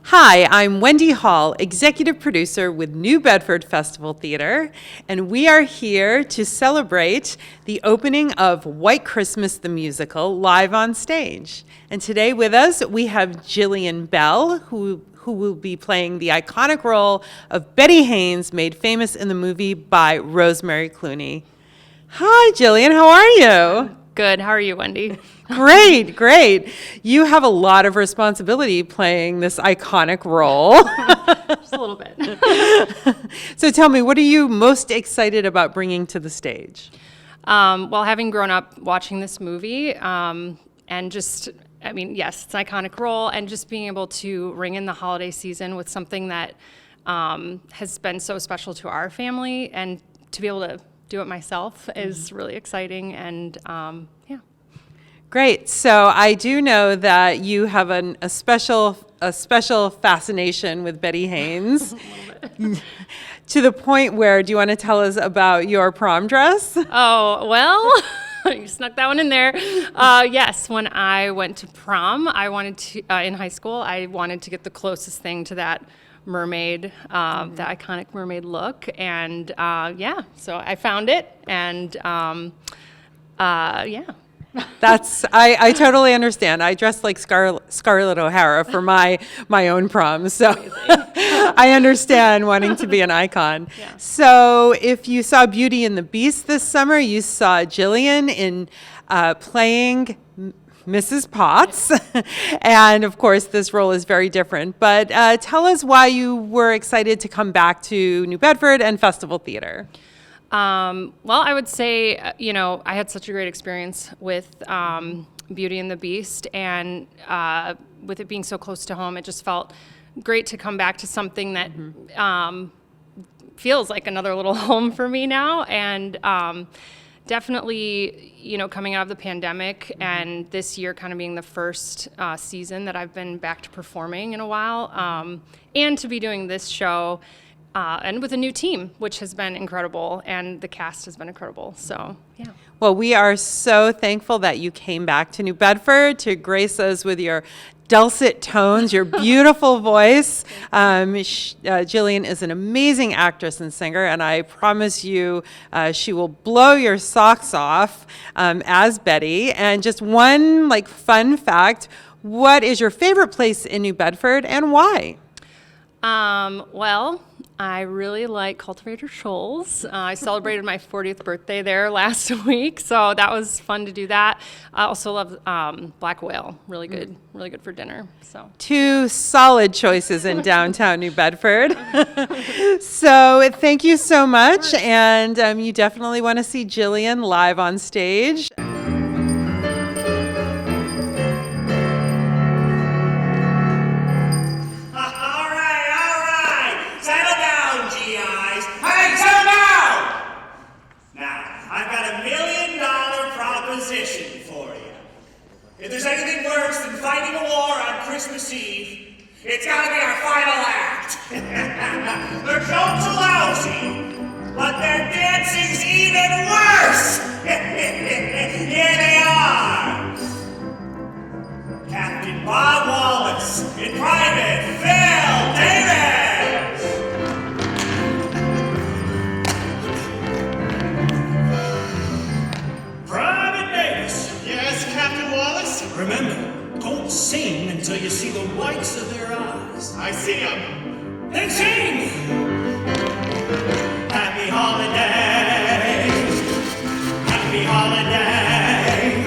Hi, I'm Wendy Hall, executive producer with New Bedford Festival Theater, and we are here to celebrate the opening of White Christmas the Musical live on stage. And today with us, we have Jillian Bell, who will be playing the iconic role of Betty Haynes, made famous in the movie by Rosemary Clooney. Hi, Jillian, how are you? Good. How are you, Wendy? Great, great. You have a lot of responsibility playing this iconic role. Just a little bit. So tell me, what are you most excited about bringing to the stage? Well, having grown up watching this movie, and just, yes, it's an iconic role, and just being able to ring in the holiday season with something that has been so special to our family, and to be able to do it myself is really exciting, and yeah. Great. So I do know that you have a special fascination with Betty Haynes, to the point where, do you want to tell us about your prom dress? Oh, well, you snuck that one in there. Yes, when I went to prom, I wanted to, in high school, I wanted to get the closest thing to that mermaid, the iconic mermaid look, and yeah, so I found it, and yeah. I totally understand. I dressed like Scarlett O'Hara for my own prom, so I understand wanting to be an icon. Yeah. So if you saw Beauty and the Beast this summer, you saw Jillian in playing Mrs. Potts, and of course this role is very different. But tell us why you were excited to come back to New Bedford and Festival Theater. Well, I would say, I had such a great experience with Beauty and the Beast, and with it being so close to home, it just felt great to come back to something that feels like another little home for me now, and definitely, coming out of the pandemic, and this year kind of being the first season that I've been back to performing in a while, and to be doing this show, and with a new team, which has been incredible, and the cast has been incredible, so, yeah. Well, we are so thankful that you came back to New Bedford to grace us with your dulcet tones, your beautiful voice. Jillian is an amazing actress and singer, and I promise you she will blow your socks off as Betty. And just one fun fact, what is your favorite place in New Bedford and why? Well, I really like Cultivator Shoals. I celebrated my 40th birthday there last week, so that was fun to do that. I also love Black Whale, really good for dinner. So two solid choices in downtown New Bedford. So thank you so much, and you definitely want to see Jillian live on stage. If there's anything worse than fighting a war on Christmas Eve, it's gotta be our final act. Their jokes are lousy, but their dancing's even worse. Here they are. Captain Bob Wallace and Private Phil Davis. Private Davis. Yes, Captain Wallace? Remember, don't sing until you see the whites of their eyes. I see them. Then sing! Happy holidays, happy holidays.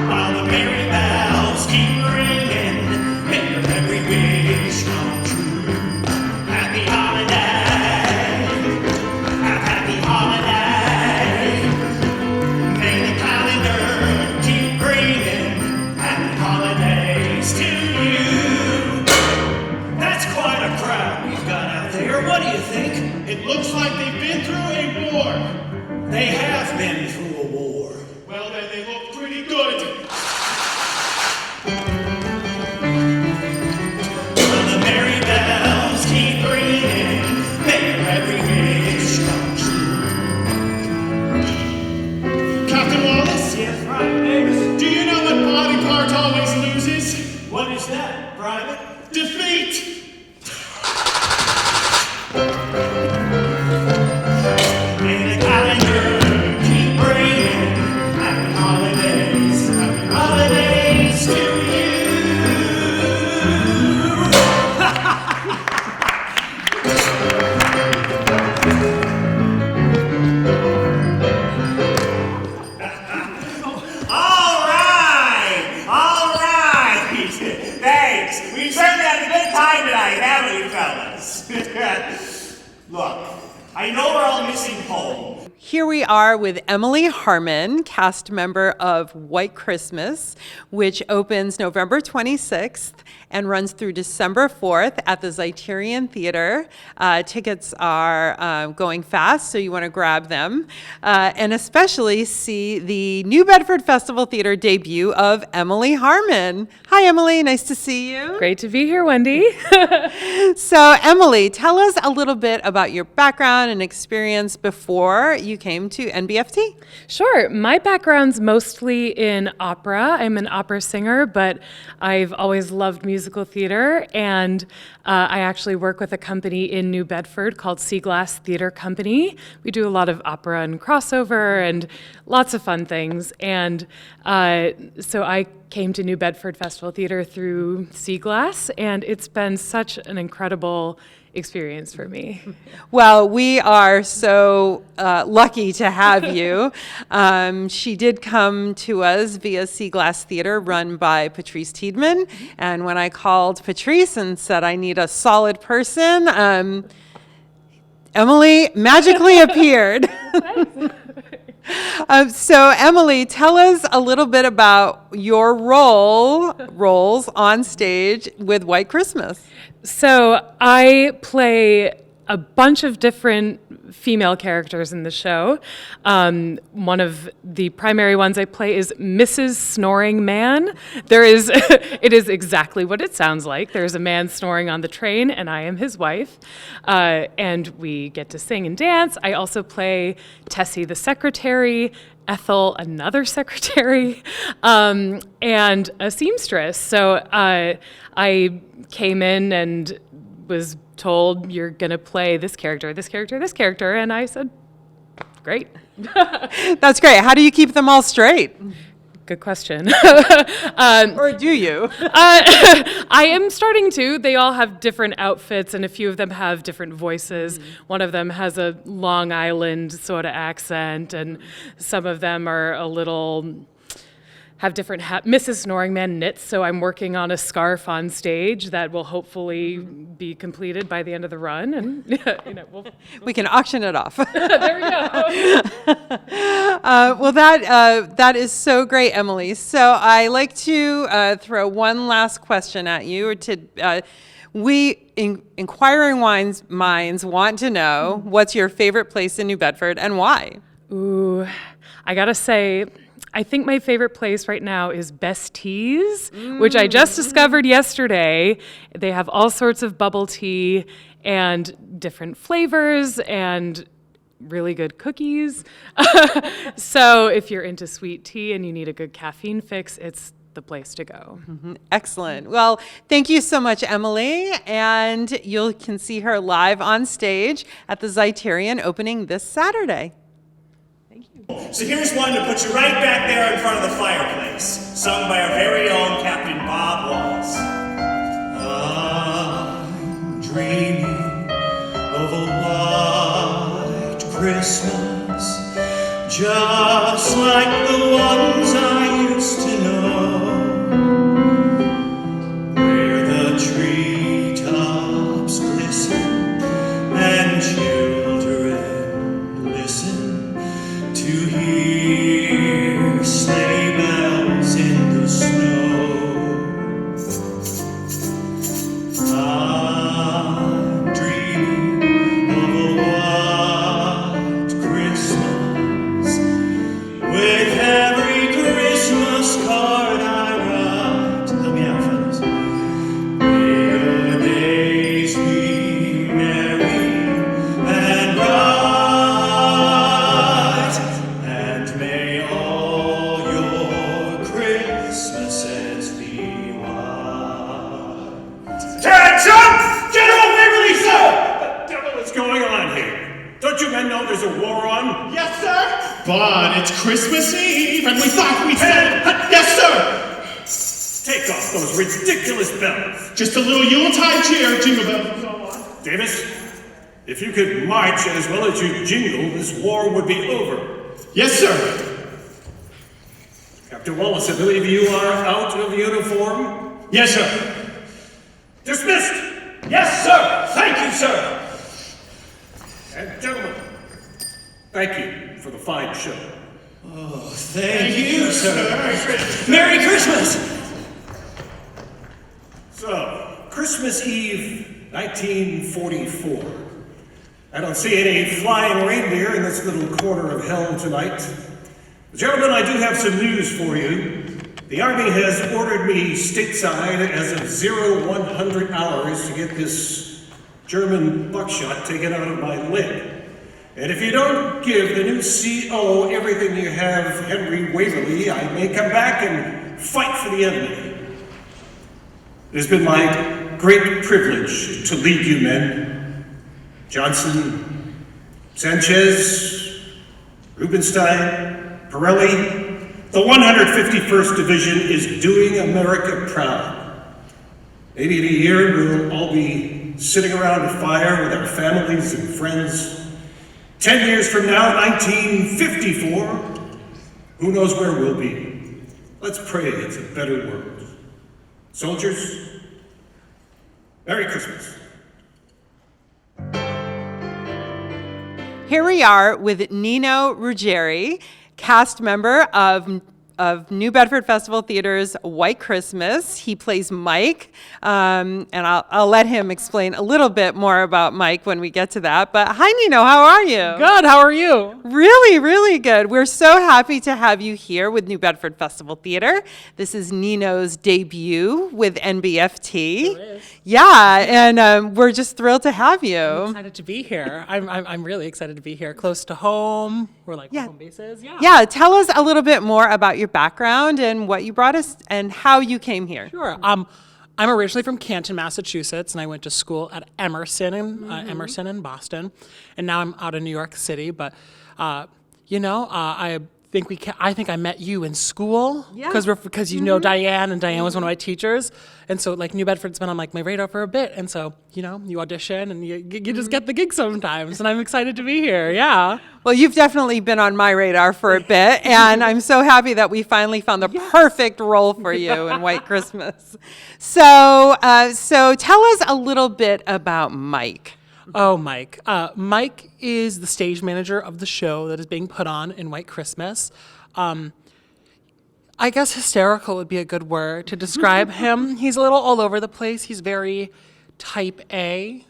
While the merry bells keep ringing, make your every wish come true. Happy holidays, happy holidays. May the calendar keep bringing happy holidays to you. That's quite a crowd we've got out there. What do you think? It looks like they've been through a war. They have been through a war. Well, then they look pretty good. Well, the merry bells keep ringing, make your every wish come true. Captain Wallace? Yes, Private Davis. Do you know what body part always loses? What is that, Private? defeat. In the calendar, keep bringing happy holidays to you. All right. Thanks. We certainly had a good time tonight, haven't we, fellas? Look, I know we're all missing home. Here we are with Emily Harmon, cast member of White Christmas, which opens November 26th and runs through December 4th at the Zeiterion Theater. Tickets are going fast, so you want to grab them. And especially see the New Bedford Festival Theater debut of Emily Harmon. Hi, Emily. Nice to see you. Great to be here, Wendy. So, Emily, tell us a little bit about your background and experience before you came to NBFT. Sure. My background's mostly in opera. I'm an opera singer, but I've always loved musical theater, and I actually work with a company in New Bedford called Sea Glass Theater Company. We do a lot of opera and crossover and lots of fun things. And so I came to New Bedford Festival Theater through Sea Glass, and it's been such an incredible experience for me. Well, we are so lucky to have you. She did come to us via Sea Glass Theater, run by Patrice Tiedman. And when I called Patrice and said, I need a solid person, Emily magically appeared. So, Emily, tell us a little bit about your roles on stage with White Christmas. So I play a bunch of different female characters in the show. One of the primary ones I play is Mrs. Snoring Man. It is exactly what it sounds like. There's a man snoring on the train, and I am his wife. And we get to sing and dance. I also play Tessie the secretary, Ethel, another secretary, and a seamstress. So I came in and was told, you're going to play this character, this character, this character. And I said, great. That's great. How do you keep them all straight? Good question. Or do you? I am starting to. They all have different outfits, and a few of them have different voices. One of them has a Long Island sort of accent, and some of them are a little... have different Mrs. Snoring Man knits, so I'm working on a scarf on stage that will hopefully be completed by the end of the run, and We can auction it off. there we go. Well, that is so great, Emily. So I like to throw one last question at you. Inquiring minds want to know, what's your favorite place in New Bedford and why? Ooh, I gotta say, I think my favorite place right now is Best Teas, which I just discovered yesterday. They have all sorts of bubble tea and different flavors and really good cookies. So if you're into sweet tea and you need a good caffeine fix, it's the place to go. Excellent. Well, thank you so much, Emily. And you can see her live on stage at the Zeiterion opening this Saturday. So here's one to put you right back there in front of the fireplace, sung by our very own Captain Bob Wallace. I'm dreaming of a white Christmas, just like the ones I used to know, where the treetops glisten and children listen to hear sleigh bells in the snow. I'm dreaming of a white Christmas with every men know there's a war on? Yes, sir. But it's Christmas Eve, and we thought we said, yes, sir. Take off those ridiculous bells. Just a little Yuletide cheer, jingle bells. Davis, if you could march as well as you jingle, this war would be over. Yes, sir. Captain Wallace, I believe you are out of uniform. Yes, sir. Dismissed! Yes, sir. Thank you, sir. And gentlemen, thank you for the fine show. Thank you, sir. Merry Christmas. So, Christmas Eve, 1944. I don't see any flying reindeer in this little corner of hell tonight. Gentlemen, I do have some news for you. The Army has ordered me stateside as of 0100 hours to get this German buckshot taken out of my leg. And if you don't give the new CO everything you have, Henry Waverly, I may come back and fight for the enemy. It has been my great privilege to lead you men. Johnson, Sanchez, Rubenstein, Pirelli, the 151st Division is doing America proud. Maybe in a year we'll all be sitting around a fire with our families and friends. 10 years from now, 1954, who knows where we'll be. Let's pray it's a better world. Soldiers, Merry Christmas. Here we are with Nino Ruggieri, cast member of New Bedford Festival Theater's White Christmas. He plays Mike, and I'll let him explain a little bit more about Mike when we get to that. But hi, Nino, how are you? Good, how are you? Really, really good. We're so happy to have you here with New Bedford Festival Theater. This is Nino's debut with NBFT. It is. Yeah, and we're just thrilled to have you. Excited to be here. I'm really excited to be here. Close to home. We're like Yeah. home bases. Yeah. Yeah, tell us a little bit more about your background and what you brought us and how you came here. Sure. I'm originally from Canton, Massachusetts, and I went to school at Emerson in Boston, and now I'm out in New York City. But I think I met you in school because you know Diane, and Diane was one of my teachers, and so like New Bedford's been on like my radar for a bit, and so you audition and you just get the gig sometimes, and I'm excited to be here. Yeah. Well, you've definitely been on my radar for a bit, and I'm so happy that we finally found the perfect role for you in White Christmas. So tell us a little bit about Mike. Oh, Mike. Mike is the stage manager of the show that is being put on in White Christmas. I guess hysterical would be a good word to describe him. He's a little all over the place. He's very type A.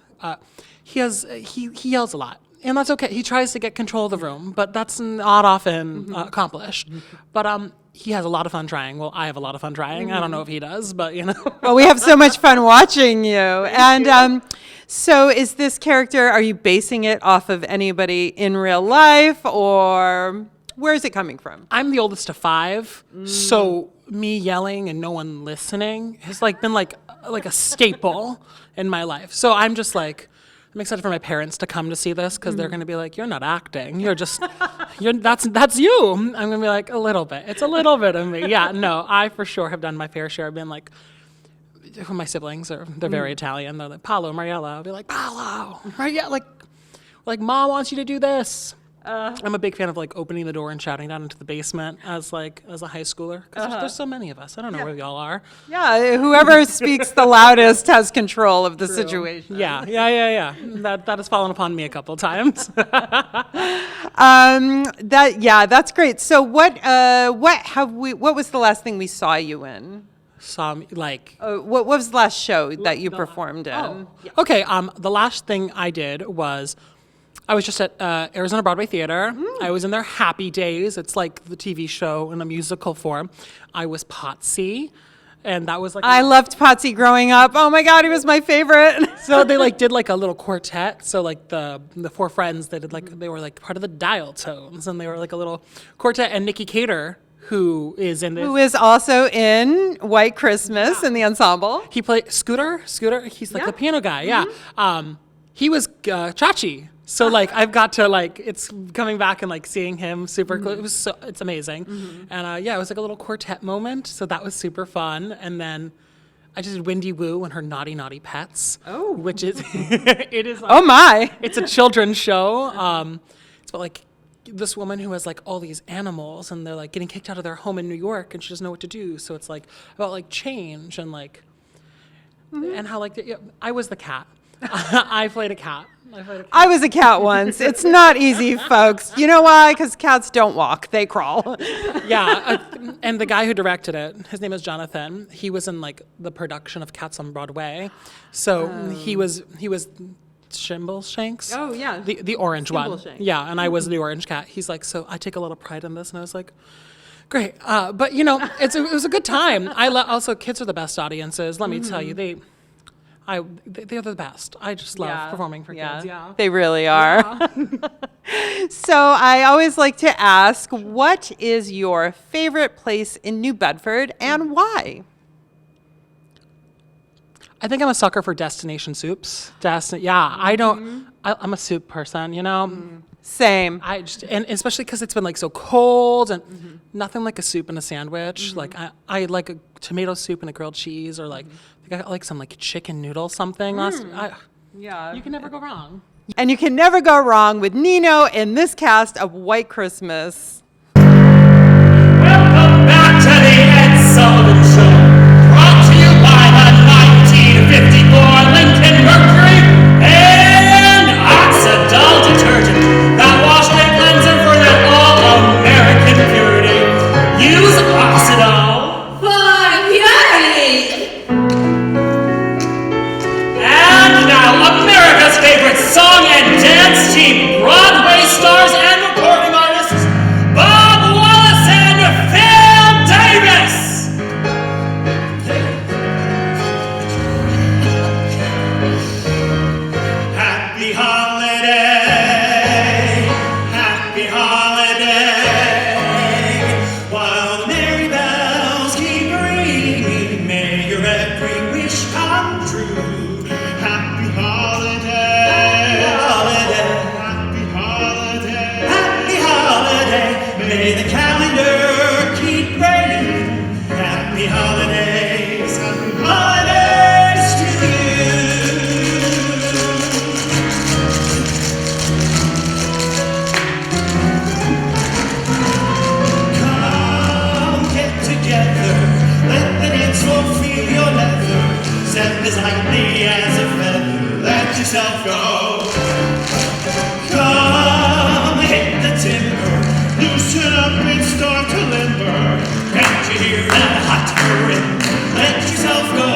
He yells a lot, and that's okay. He tries to get control of the room, but that's not often accomplished. But he has a lot of fun trying. Well, I have a lot of fun trying. I don't know if he does, but Well, we have so much fun watching you. And so is this character, are you basing it off of anybody in real life, or where is it coming from? I'm the oldest of 5, so me yelling and no one listening has been like a staple in my life. So I'm just like, I'm excited for my parents to come to see this because they're going to be like, you're not acting. That's you. I'm going to be like, a little bit. It's a little bit of me. Yeah, no, I for sure have done my fair share. I've been like, my siblings they're very Italian. They're like, Paolo, Mariella. I'll be like, Paolo, Mariella, like mom wants you to do this. I'm a big fan of like opening the door and shouting down into the basement as a high schooler because there's so many of us. I don't know where y'all are. Yeah, whoever speaks the loudest has control of the situation. Yeah. That has fallen upon me a couple times. That's great. So what was the last thing we saw you in? Saw me like. What was the last show that you performed in? Okay. The last thing I did was I was just at Arizona Broadway Theater. I was in their Happy Days. It's like the TV show in a musical form. I was Potsy, and that was like I loved Potsy growing up. Oh my God, he was my favorite. So they did a little quartet. So the 4 friends they were part of the Dial Tones, and they were like a little quartet. And Nikki Cater, who is in this, Who is also in White Christmas in the ensemble. he played Scooter. He's like the piano guy. Yeah. He was Chachi. So like I've got to like it's coming back and like seeing him super cool. It was it's amazing. And yeah, it was like a little quartet moment. So that was super fun. And then I just did Windy Woo and her Naughty Naughty Pets. Oh. Which is it is Oh my. it's a children's show. It's about like this woman who has like all these animals and they're like getting kicked out of their home in New York and she doesn't know what to do. So it's like about like change and like and how like I was the cat. I played a cat. I was a cat once. It's not easy, folks. You know why? Because cats don't walk; they crawl. Yeah, and the guy who directed it, his name is Jonathan. He was in like the production of Cats on Broadway, so he was Shimbleshanks. Oh, yeah. the orange one. Skimbleshanks. Yeah, and I was the orange cat. He's like, so I take a little pride in this, and I was like, great. But you know, it was a good time. Also kids are the best audiences. Let me tell you, they're the best. I just love performing for kids. Yeah. They really are. So I always like to ask, what is your favorite place in New Bedford and why? I think I'm a sucker for destination soups. I don't. I'm a soup person, you know. Same. I just and especially because it's been like so cold and nothing like a soup and a sandwich. Like I like a tomato soup and a grilled cheese or like I think I got like some like chicken noodle something. Yeah. You can never go wrong. And you can never go wrong with Nino in this cast of White Christmas. Welcome back to the Ed Sullivan Show, brought to you by the 1954 Lincoln Mercury and Oxidol detergent, that wash day cleanser for that all-American purity. Use Oxidol. And now, America's favorite song and dance team, Broadway stars and recording artists, Bob Wallace and Phil Davis. Happy holiday, happy holiday. While the merry bells keep ringing, may your every wish come true. Happy holiday, holiday, happy holiday, happy holiday. May the calendar keep raining. Happy holidays, happy holidays to you. Come get together, let the dance floor feel your leather. Step as lightly as a feather, let yourself go. Come hit the timber, loosen up and start to limber. Can't you hear that hot marimba? Let yourself go.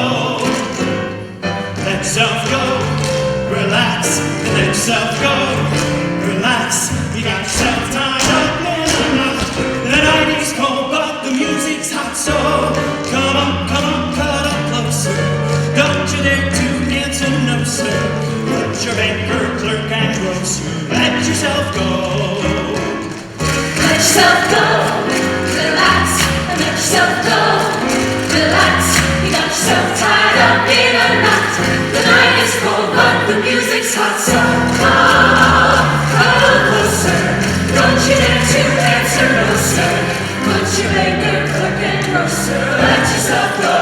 Let yourself go. Relax and let yourself go. Relax, you got yourself tied up in a knot. The night is cold, but the music's hot, so come on, cut up closer. Don't you dare to answer no, sir. Put your banker, clerk, and grocer. Let yourself go. Let yourself go, relax, and let yourself go, relax. You got yourself tied up in a knot. The night is cold, but the music's hot, so come closer. Don't you dare to answer no, sir. Put your baker, clerk, and grocer. Let yourself go.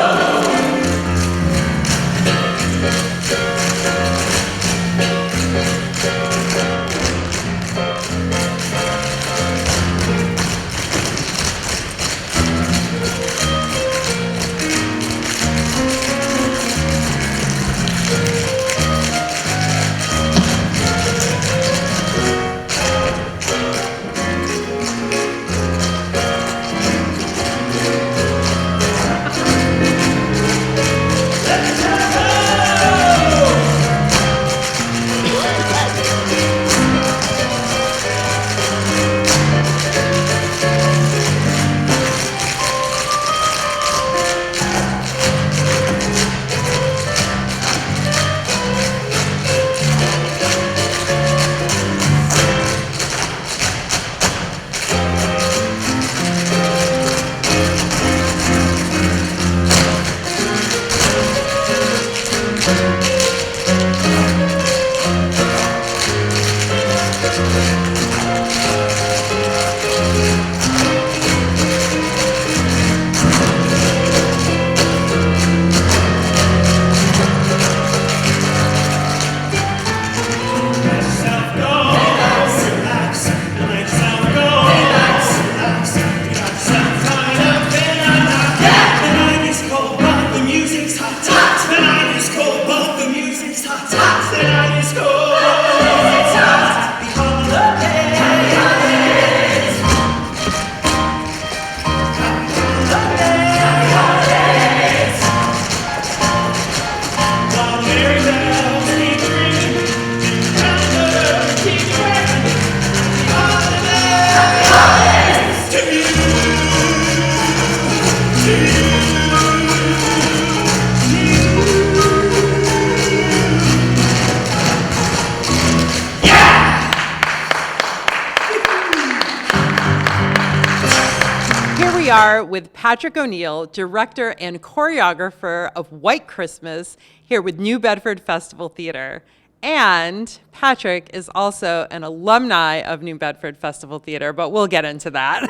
we are with Patrick O'Neill, director and choreographer of White Christmas, here with New Bedford Festival Theater. And Patrick is also an alumni of New Bedford Festival Theater, but we'll get into that.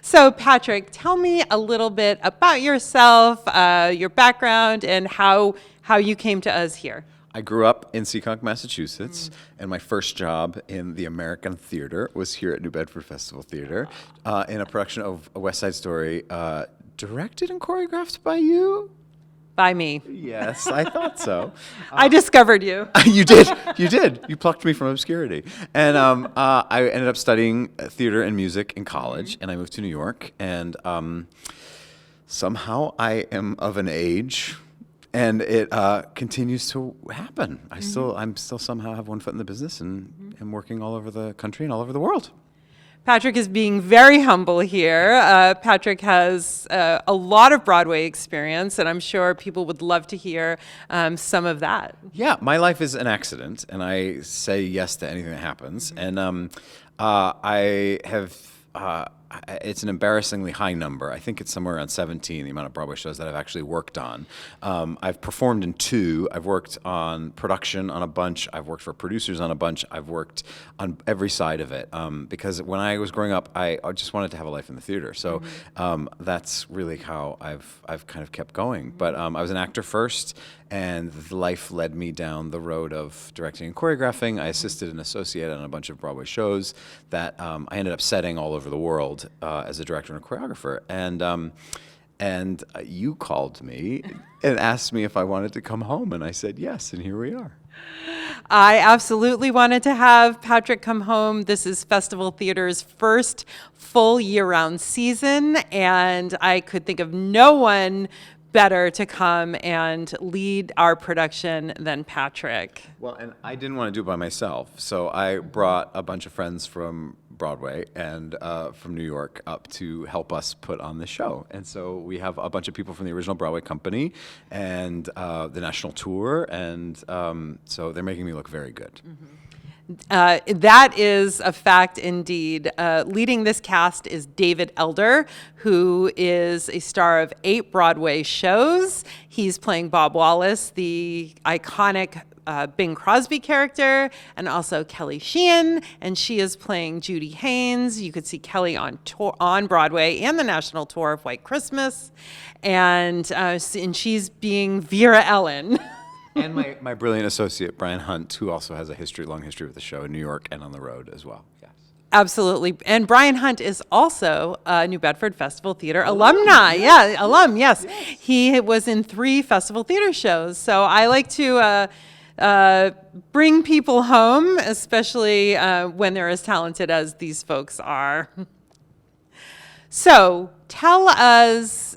So Patrick, tell me a little bit about yourself, your background, and how you came to us here. I grew up in Seekonk, Massachusetts, and my first job in the American Theater was here at New Bedford Festival Theater in a production of A West Side Story, directed and choreographed by you? By me. Yes, I thought so. I discovered you. You did. You plucked me from obscurity. And I ended up studying theater and music in college, and I moved to New York, and somehow I am of an age. And it continues to happen. I'm still somehow have one foot in the business and am working all over the country and all over the world. Patrick is being very humble here. Patrick has a lot of Broadway experience, and I'm sure people would love to hear some of that. Yeah, my life is an accident, and I say yes to anything that happens. And I have. It's an embarrassingly high number. I think it's somewhere around 17, the amount of Broadway shows that I've actually worked on. I've performed in 2. I've worked on production on a bunch. I've worked for producers on a bunch. I've worked on every side of it. Because when I was growing up, I just wanted to have a life in the theater. So that's really how I've kind of kept going. But I was an actor first, and life led me down the road of directing and choreographing. I assisted and associated on a bunch of Broadway shows that I ended up setting all over the world as a director and a choreographer. And you called me and asked me if I wanted to come home, and I said yes, and here we are. I absolutely wanted to have Patrick come home. This is Festival Theater's first full year-round season, and I could think of no one better to come and lead our production than Patrick. Well, and I didn't want to do it by myself, so I brought a bunch of friends from Broadway and from New York up to help us put on the show. And so we have a bunch of people from the original Broadway company and the national tour, and so they're making me look very good. That is a fact indeed. Leading this cast is David Elder, who is a star of 8 Broadway shows. He's playing Bob Wallace, the iconic Bing Crosby character, and also Kelly Sheehan, and she is playing Judy Haynes. You could see Kelly on Broadway and the national tour of White Christmas, and she's being Vera Ellen. And my brilliant associate, Brian Hunt, who also has a long history with the show in New York and on the road as well. Yes. Absolutely. And Brian Hunt is also a New Bedford Festival Theater alumni. Yeah, alum, yes. He was in 3 Festival Theater shows. So I like to bring people home, especially when they're as talented as these folks are. So tell us,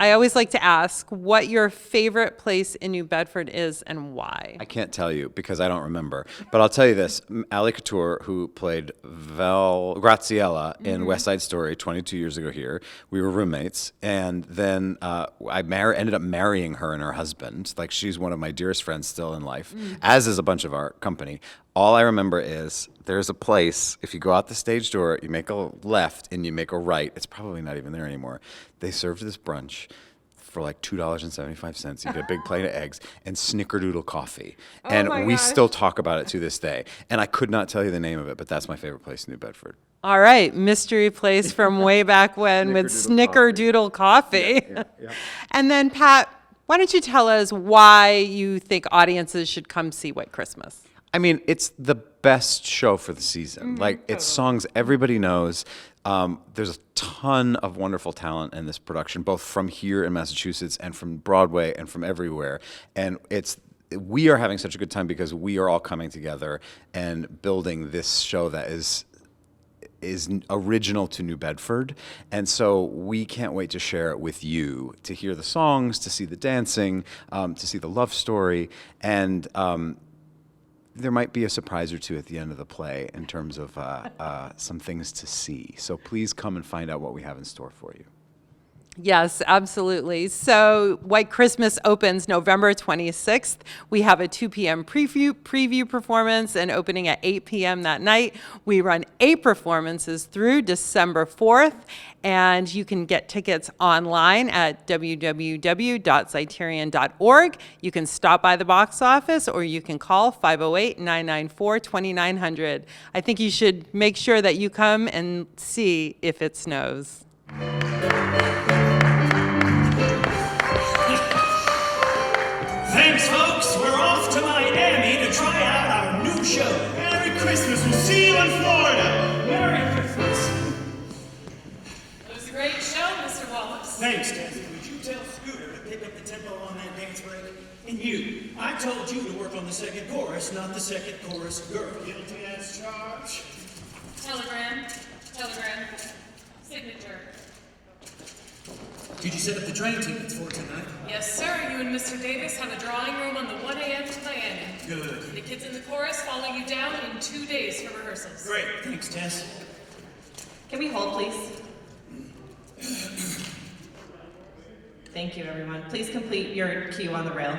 I always like to ask what your favorite place in New Bedford is and why. I can't tell you because I don't remember. But I'll tell you this. Ali Couture, who played Graziella in West Side Story 22 years ago here, we were roommates. And then I ended up marrying her and her husband. Like, she's one of my dearest friends still in life, as is a bunch of our company. All I remember is there's a place, if you go out the stage door, you make a left and you make a right. It's probably not even there anymore. They served this brunch for like $2.75. You get a big plate of eggs and snickerdoodle coffee. And we still talk about it to this day. And I could not tell you the name of it, but that's my favorite place in New Bedford. All right, mystery place from way back when with snickerdoodle coffee. Yeah. And then, Pat, why don't you tell us why you think audiences should come see White Christmas? I mean, it's the best show for the season. Like, it's songs everybody knows. There's a ton of wonderful talent in this production, both from here in Massachusetts and from Broadway and from everywhere. And we are having such a good time because we are all coming together and building this show that is original to New Bedford. And so we can't wait to share it with you, to hear the songs, to see the dancing, to see the love story. And there might be a surprise or two at the end of the play in terms of some things to see. So please come and find out what we have in store for you. Yes, absolutely. So White Christmas opens November 26th. We have a 2 p.m. preview performance and opening at 8 p.m. that night. We run 8 performances through December 4th, and you can get tickets online at www.Zeiterion.org. You can stop by the box office or you can call 508-994-2900. I think you should make sure that you come and see If It Snows. Thanks, folks. We're off to Miami to try out our new show. Merry Christmas. We'll see you in Florida. Merry Christmas. It was a great show, Mr. Wallace. Thanks, Kathy. Would you tell Scooter to pick up the tempo on that dance break? And you, I told you to work on the second chorus, not the second chorus girl. Guilty as charged. Telegram. Signature. Did you set up the train tickets for tonight? Yes, sir. You and Mr. Davis have a drawing room on the 1 a.m. to Miami. Good. The kids in the chorus follow you down in 2 days for rehearsals. Great. Thanks, Tess. Can we hold, please? Thank you, everyone. Please complete your cue on the rail.